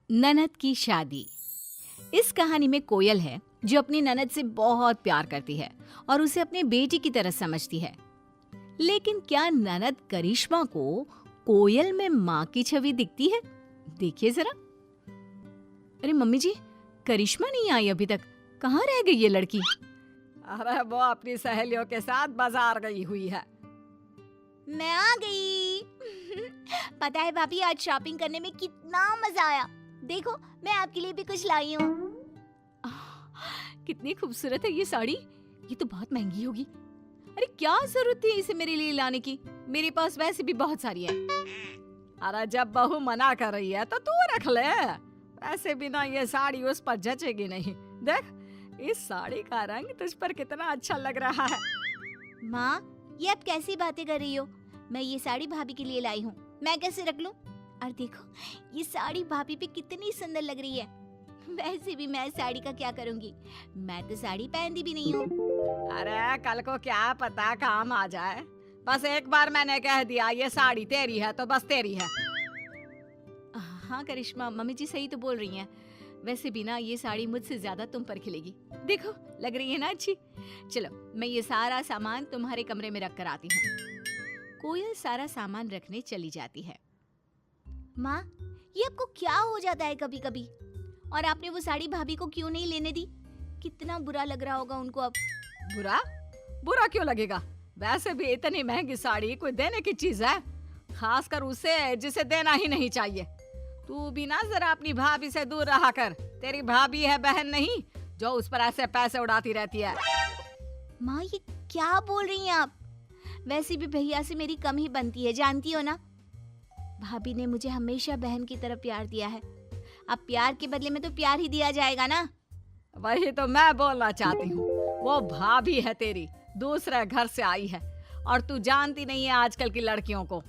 ननद की शादी। इस कहानी में कोयल है जो अपनी ननद से बहुत प्यार करती है और उसे अपनी बेटी की तरह समझती है। लेकिन क्या ननद करिश्मा को कोयल में माँ की छवि दिखती है? देखिए जरा। अरे मम्मी जी, करिश्मा नहीं आई अभी तक, कहाँ रह गई ये लड़की? अरे वो अपनी सहेलियों के साथ बाजार गई हुई है। मैं आ गई। पता है भाभी, आज शॉपिंग करने में कितना मजा आया। देखो, मैं आपके लिए भी कुछ लाई हूँ। कितनी खूबसूरत है ये साड़ी। ये तो बहुत महंगी होगी। अरे क्या जरूरत थी इसे मेरे लिए लाने की? मेरे पास वैसे भी बहुत सारी है। अरे जब बहू मना कर रही है तो तू रख ले। वैसे भी ना ये साड़ी उस पर जचेगी नहीं। देख, इस साड़ी का रंग तुझ पर कितना अच्छा लग रहा है। माँ, ये आप कैसी बातें कर रही हो? मैं ये साड़ी भाभी के लिए लाई हूँ, मैं कैसे रख लूँ? और देखो, ये साड़ी भाभी पे कितनी सुंदर लग रही है। वैसे भी मैं साड़ी का क्या करूँगी, मैं तो साड़ी पहनती भी नहीं हूँ। अरे कल को क्या पता काम आ जाए। बस एक बार मैंने कह दिया ये साड़ी तेरी है तो बस तेरी है। हाँ करिश्मा, मम्मी जी सही तो बोल रही हैं। वैसे भी ना ये साड़ी मुझसे ज्यादा तुम पर खिलेगी। देखो, लग रही है ना अच्छी। चलो, मैं ये सारा सामान तुम्हारे कमरे में रख कर आती हूँ। कोयल सारा सामान रखने चली जाती है। माँ, ये आपको क्या हो जाता है कभी कभी? और आपने वो साड़ी भाभी को क्यों नहीं लेने दी? कितना बुरा लग रहा होगा उनको अब। बुरा? बुरा क्यों लगेगा? वैसे भी इतनी महंगी साड़ी कोई देने की चीज है, खासकर उसे जिसे देना ही नहीं चाहिए। तू भी ना जरा अपनी भाभी से दूर रहा कर। तेरी भाभी है, बहन नहीं, जो उस पर ऐसे पैसे उड़ाती रहती है। माँ, ये क्या बोल रही हैं आप? वैसे भी भैया से मेरी कम ही बनती है, जानती हो ना। भाभी ने मुझे हमेशा बहन की तरह प्यार दिया है। अब प्यार के बदले में तो प्यार ही दिया जाएगा ना। वही तो मैं बोलना चाहती हूँ। वो भाभी है तेरी, दूसरे घर से आई है, और तू जानती नहीं है आजकल की लड़कियों को।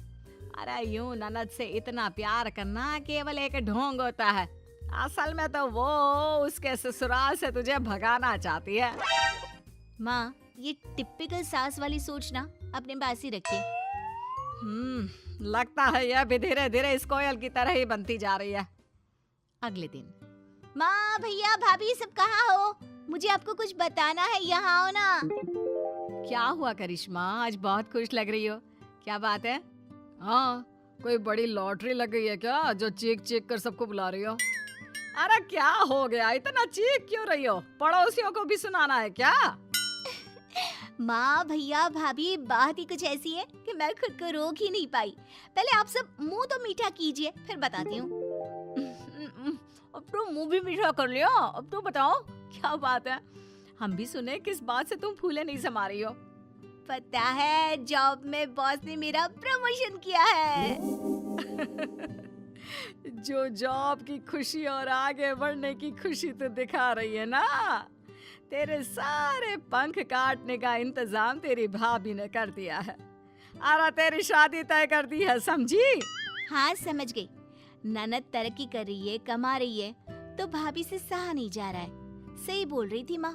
अरे यूं ननद से इतना प्यार करना केवल एक ढोंग होता है। असल में तो वो उसके ससुराल से तुझे भगाना चाहती है। माँ, ये टिपिकल सास वाली सोच ना अपने पास ही रखिए। लगता है यह भी धीरे धीरे इस कोयल की तरह ही बनती जा रही है। अगले दिन। माँ, भैया, भाभी सब कहाँ हो? मुझे आपको कुछ बताना है, यहाँ आओ ना। क्या हुआ करिश्मा, आज बहुत खुश लग रही हो, क्या बात है? हाँ, कोई बड़ी लॉटरी लग गई है क्या जो चीख चीख कर सबको बुला रही हो? अरे क्या हो गया, इतना चीख क्यों रही हो? पड़ोसियों को भी सुनाना है क्या? माँ, भैया, भाभी, बात ही कुछ ऐसी है कि मैं खुद को रोक ही नहीं पाई। पहले आप सब मुंह तो मीठा कीजिए, फिर बताती हूँ। अब तो मुंह भी मीठा कर लिया। अब तो बताओ क्या बात है? हम भी सुने किस बात से तुम फूले नहीं समा रही हो। पता है, जॉब में बॉस ने मेरा प्रमोशन किया है। जो जॉब की खुशी और आगे बढ़ने की खुशी तो दिखा रही है ना, तेरे सारे पंख काटने का इंतजाम तेरी भाभी ने कर दिया है। अरे तेरी शादी तय कर दी है, समझी? हाँ, समझ गई। ननद तरक्की कर रही है, कमा रही है, तो भाभी से सहा नहीं जा रहा है। सही बोल रही थी माँ।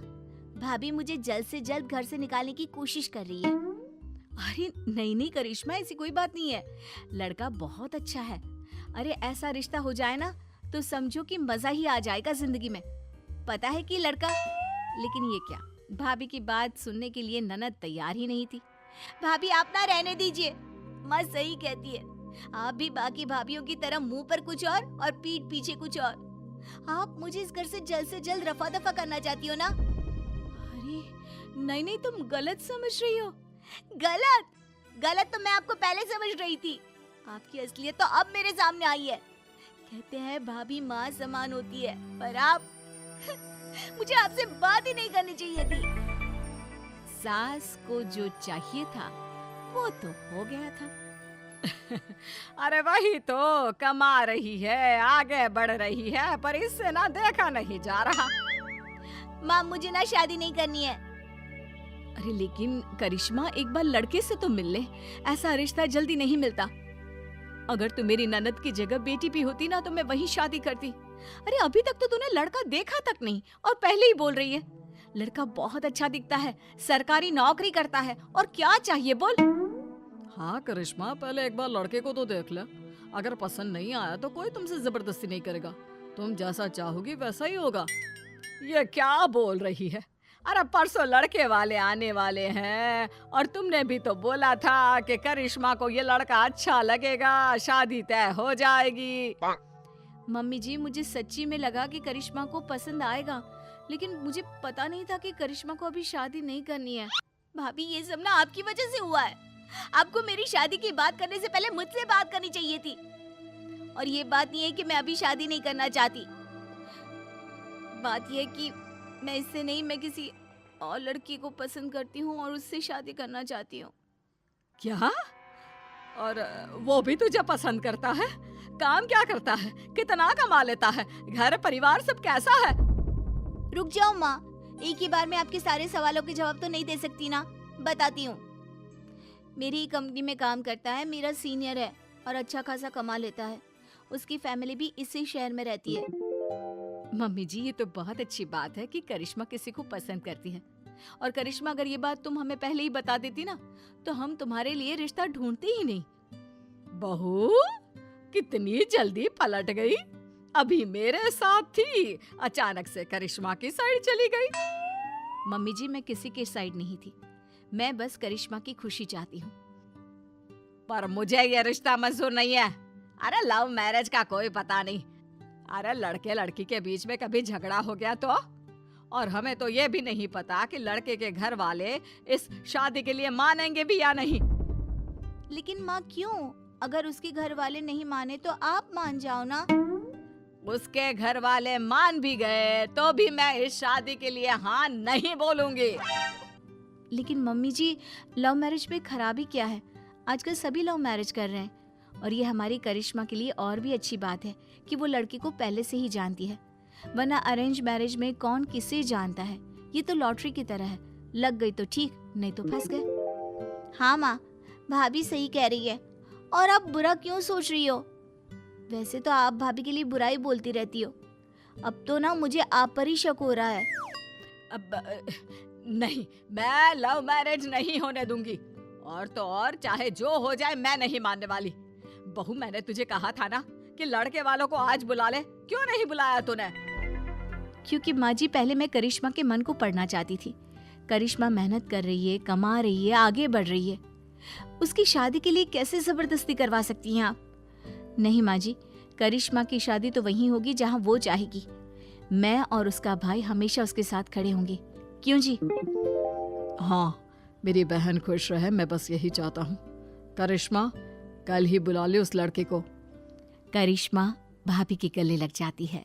भाभी मुझे जल्द से जल्द घर से निकालने की कोशिश कर रही है। अरे नहीं नहीं करिश्मा, ऐसी कोई बात नहीं है। लड़का बहुत अच्छा है। अरे ऐसा रिश्ता हो जाए ना तो समझो कि मजा ही आ जाएगा जिंदगी में। पता है कि लड़का, लेकिन ये क्या, भाभी की बात सुनने के लिए ननद तैयार ही नहीं थी। भाभी, आप ना रहने दीजिए। माँ सही कहती है, आप भी बाकी भाभीयों की तरह मुंह पर कुछ और पीठ पीछे कुछ और। आप मुझे इस घर से जल्द रफा दफा करना चाहती हो ना? अरे नहीं नहीं, तुम गलत समझ रही हो। गलत तो मैं आपको पहले समझ रही थी। आपकी असलियत तो अब मेरे सामने आई है। कहते हैं भाभी माँ समान होती है, पर आप मुझे आपसे बात ही नहीं करनी चाहिए थी। सास को जो चाहिए था वो तो हो गया था। अरे वही तो, कमा रही है, आगे बढ़ रही है, पर इससे ना देखा नहीं जा रहा। माँ, मुझे ना शादी नहीं करनी है। अरे लेकिन करिश्मा, एक बार लड़के से तो मिल ले, ऐसा रिश्ता जल्दी नहीं मिलता। अगर तू मेरी ननद की जगह बेटी भी होती ना तो मैं वही शादी करती। अरे अभी तक तो तूने लड़का देखा तक नहीं और पहले ही बोल रही है। लड़का बहुत अच्छा दिखता है, सरकारी नौकरी करता है, और क्या चाहिए बोल? हाँ करिश्मा, पहले एक बार लड़के को तो देख ले। अगर पसंद नहीं आया तो कोई तुमसे जबरदस्ती नहीं करेगा। तुम जैसा चाहोगी वैसा ही होगा। ये क्या बोल रही है? अरे परसों लड़के वाले आने वाले हैं और तुमने भी तो बोला था कि करिश्मा को ये लड़का अच्छा लगेगा, शादी तय हो जाएगी। मम्मी जी, मुझे सच्ची में लगा कि करिश्मा को पसंद आएगा, लेकिन मुझे पता नहीं था कि करिश्मा को अभी शादी नहीं करनी है। भाभी ये सब ना आपकी वजह से हुआ है। आपको मेरी शादी की बात करने से पहले मुझसे बात करनी चाहिए थी। और ये बात नहीं है कि मैं अभी शादी नहीं करना चाहती। बात ये है कि मैं इससे नहीं, मैं किसी और लड़की को पसंद करती हूँ और उससे शादी करना चाहती हूँ। क्या? और वो भी तुझे पसंद करता है? काम क्या करता है? कितना कमा लेता है? घर परिवार सब कैसा है? रुक जाओ माँ, एक ही बार में आपके सारे सवालों के जवाब तो नहीं दे सकती ना। बताती हूँ। मेरी कंपनी में काम करता है, मेरा सीनियर है और अच्छा खासा कमा लेता है। उसकी फैमिली भी इसी शहर में रहती है। मम्मी जी, ये तो बहुत अच्छी बात है कि करिश्मा किसी को पसंद करती है। और करिश्मा, अगर ये बात तुम हमें पहले ही बता देती ना, तो हम तुम्हारे लिए रिश्ता ढूंढते ही नहीं। बहू कितनी जल्दी पलट गई। अभी मेरे साथ थी, अचानक से करिश्मा की साइड चली गई। मम्मी जी, मैं किसी की साइड नहीं थी, मैं बस करिश्मा की खुशी चाहती हूँ। पर मुझे ये रिश्ता मंजूर नहीं है। अरे लव मैरिज का कोई पता नहीं। अरे लड़के लड़की के बीच में कभी झगड़ा हो गया तो? और हमें तो ये भी नहीं पता कि लड़के के घर वाले इस शादी के लिए मानेंगे भी या नहीं। लेकिन माँ क्यों? अगर उसके घर वाले नहीं माने तो आप मान जाओ ना। उसके घर वाले मान भी गए तो भी मैं इस शादी के लिए हाँ नहीं बोलूंगी। लेकिन मम्मी जी, लव मैरिज में खराबी क्या है? आजकल सभी लव मैरिज कर रहे हैं। और ये हमारी करिश्मा के लिए और भी अच्छी बात है कि वो लड़की को पहले से ही जानती है, वरना अरेंज मैरिज में कौन किसे जानता है। ये तो लॉटरी की तरह है, लग गई तो ठीक, नहीं तो फंस गए। हाँ माँ, भाभी सही कह रही है। और आप बुरा क्यों सोच रही हो? वैसे तो आप भाभी के लिए बुराई बोलती रहती हो। अब तो ना मुझे आप पर ही शक हो रहा है। अब नहीं, मैं लव मैरिज नहीं होने दूंगी। और तो और चाहे जो हो जाए मैं नहीं मानने वाली। बहू, मैंने तुझे कहा था ना कि लड़के वालों को आज बुला ले। क्यों नहीं बुलाया तूने? क्योंकि माँ जी, पहले मैं करिश्मा के मन को पढ़ना चाहती थी। करिश्मा मेहनत कर रही है, कमा रही है, आगे बढ़ रही है। उसकी शादी के लिए कैसे जबरदस्ती करवा सकती हैं आप? नहीं माँ जी, करिश्मा की शादी तो वहीं होगी जहाँ वो चाहेगी। मैं और उसका भाई हमेशा उसके साथ खड़े होंगे। क्यों जी? हाँ, मेरी बहन खुश रहे, मैं बस यही चाहता हूँ। करिश्मा, कल ही बुला ले उस लड़के को। करिश्मा भाभी के गले लग जाती है।